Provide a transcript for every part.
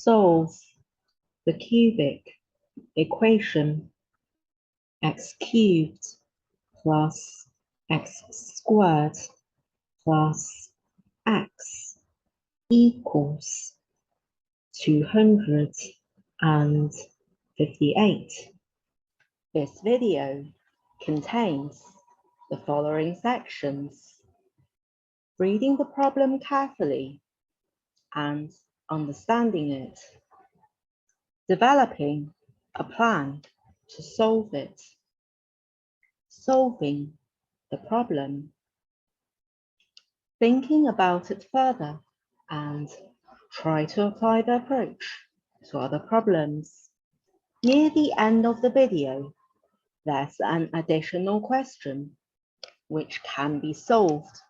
Solve the cubic equation x cubed plus x squared plus x equals 258. This video contains the following sections: reading the problem carefully and understanding it, developing a plan to solve it, solving the problem, thinking about it further and try to apply the approach to other problems. Near the end of the video, there's an additional question which can be solved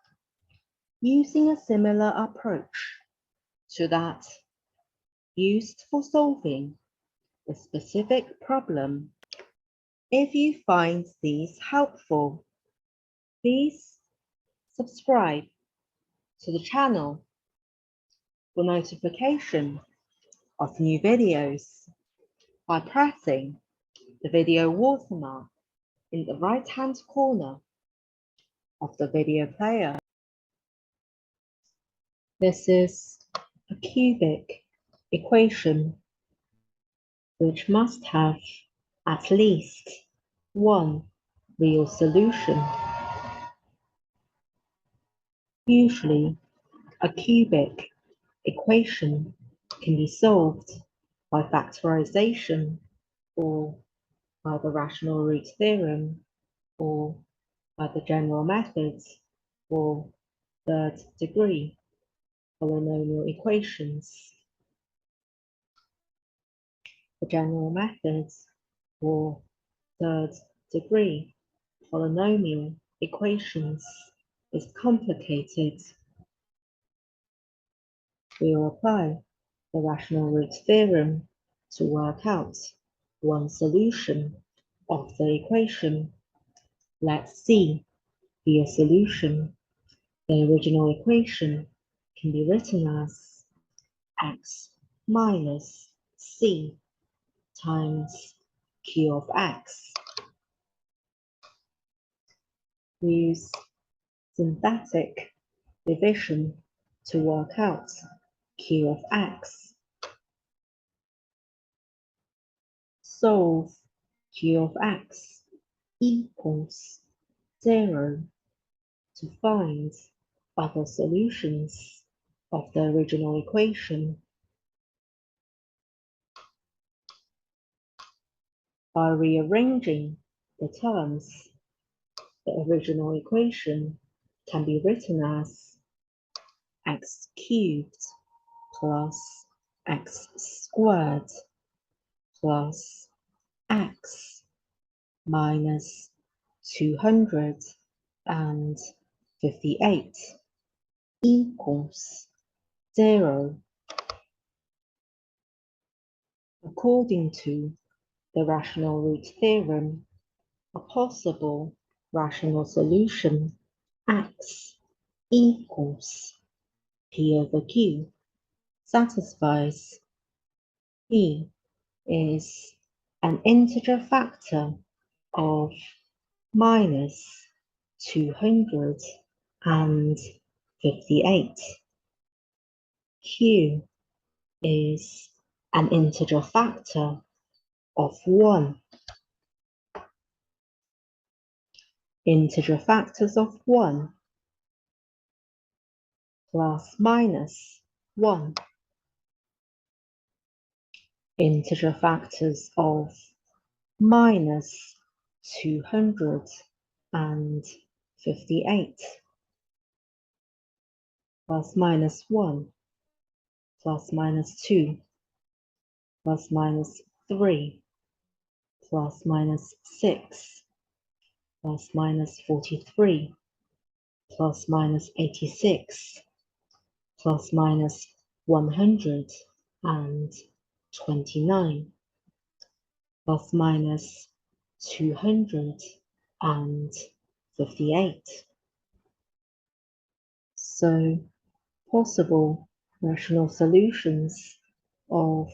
using a similar approach to that used for solving a specific problem. If you find these helpful, please subscribe to the channel for notification of new videos by pressing the video watermark in the right-hand corner of the video player. This is a cubic equation which must have at least one real solution. Usually, a cubic equation can be solved by factorisation or by the rational root theorem or by the general methods or third degree polynomial equations. The general methods or third degree polynomial equations is complicated. We will apply the rational root theorem to work out one solution of the equation. Let C be a solution. The original equation can be written as x minus C times Q of x. Use synthetic division to work out Q of x. Solve Q of x equals 0 to find other solutions of the original equation. By rearranging the terms, the original equation can be written as x cubed plus x squared plus x minus 258 equals 0. According to the rational root theorem, a possible rational solution x equals P over Q satisfies P is an integer factor of minus 258. Q is an integer factor of 1. Integer factors of 1 plus minus 1. Integer factors of minus 258 plus minus 1 plus minus 2 plus minus 3 plus minus 6 plus minus 43 plus minus 86 plus minus 129 plus minus 258. So possible rational solutions of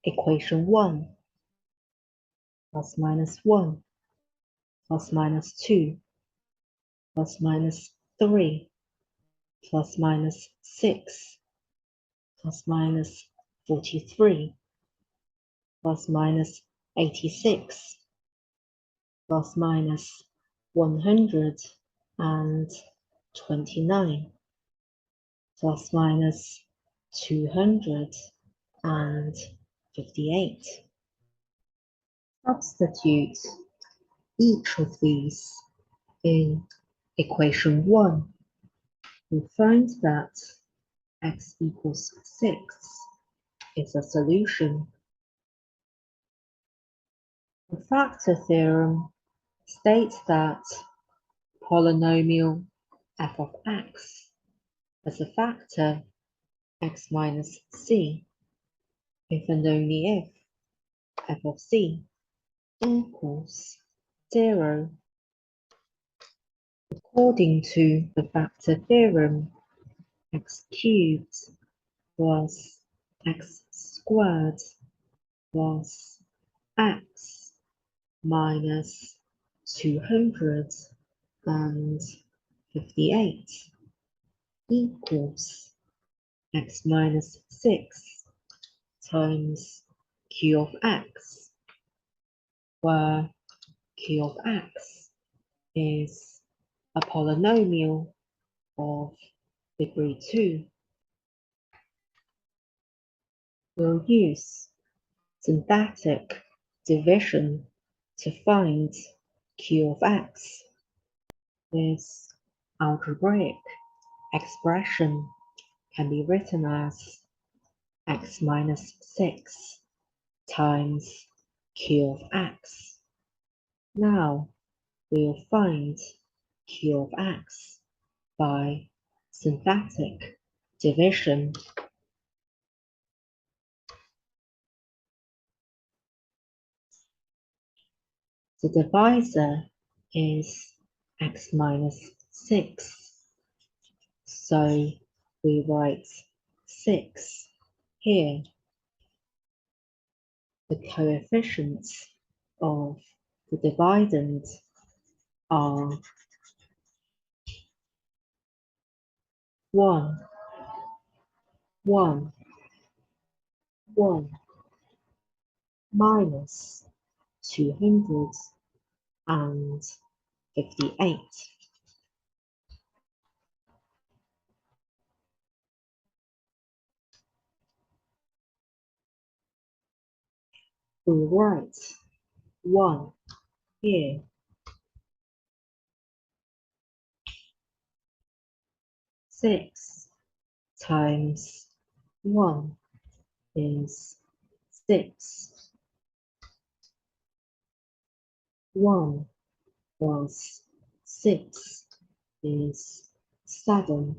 equation 1, plus minus 1, plus minus 2, plus minus 3, plus minus 6, plus minus 43, plus minus 86, plus minus 129, plus minus 258. Substitute each of these in equation 1. We find that x equals 6 is a solution. The factor theorem states that polynomial f of x as a factor x minus c if and only if f of c equals 0. According to the factor theorem, x cubed plus x squared plus x minus 258 equals x minus 6 times q of x, where q of x is a polynomial of degree 2. We'll use synthetic division to find q of x. This algebraic expression can be written as x minus 6 times q of x. Now we'll find q of x by synthetic division. The divisor is x minus 6, so we write 6 here. The coefficients of the dividend are 1, 1, 1, minus 258. We write 1 here. 6 times 1 is 6. 1 plus 6 is 7.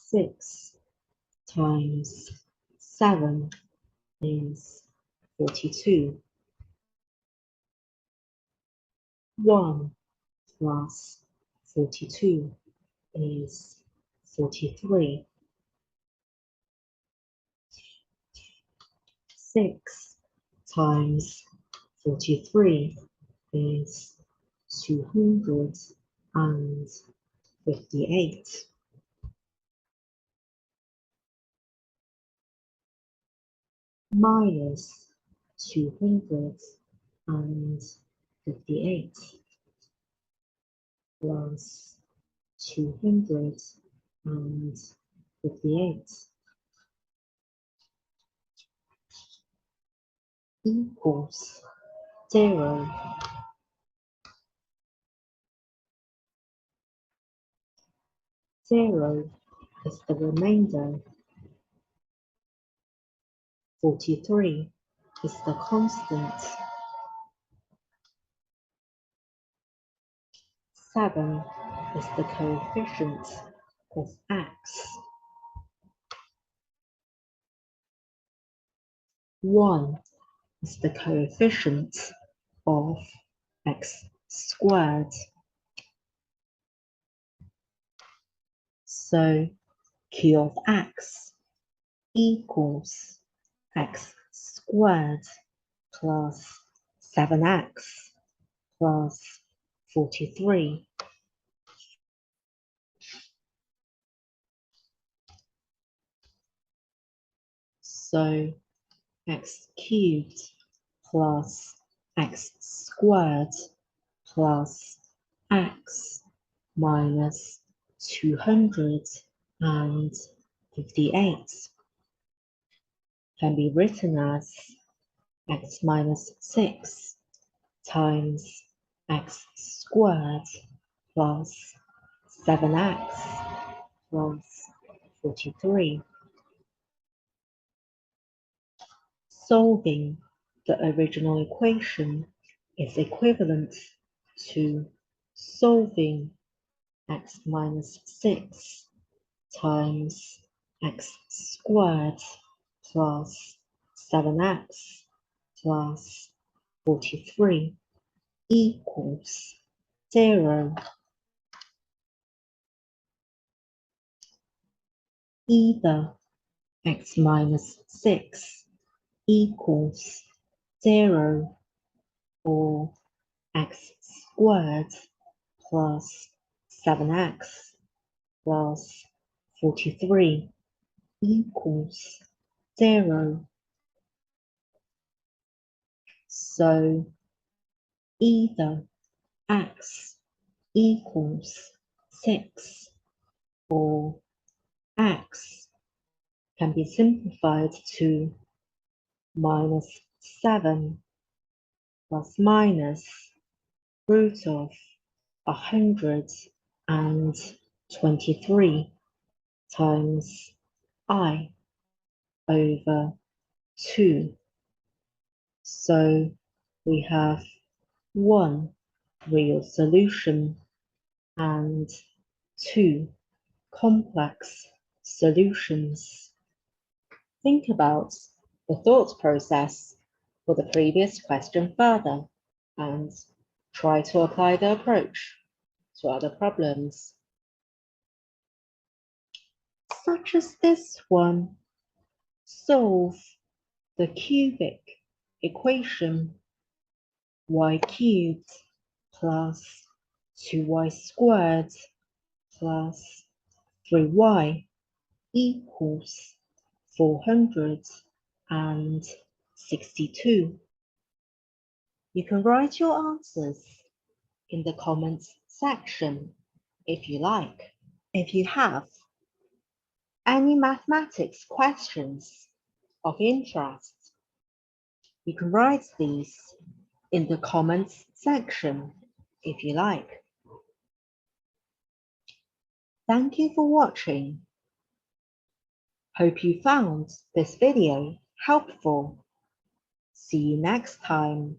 6 times 7 is 42. 1 plus 42 is 43. 6 times 43 is 258. Minus 258 plus 258 equals 0. 0 is the remainder. 43 is the constant. 7 is the coefficient of x. 1 is the coefficient of x squared. So q of x equals x squared plus 7x plus 43. So x cubed plus x squared plus x minus 258 can be written as x minus 6 times x squared plus 7x plus 43. Solving the original equation is equivalent to solving x minus 6 times x squared plus 7x plus 43 equals 0. Either x minus 6 equals 0 or x squared plus 7x plus 43 equals 0. So either x equals 6 or x can be simplified to minus 7 plus minus root of 123 times I over 2. So we have one real solution and two complex solutions. Think about the thought process for the previous question further and try to apply the approach to other problems, such as this one. Solve the cubic equation y cubed plus 2y squared plus 3y equals 462. You can write your answers in the comments section if you like. If you have any mathematics questions of interest, you can write these in the comments section if you like. Thank you for watching. Hope you found this video helpful. See you next time.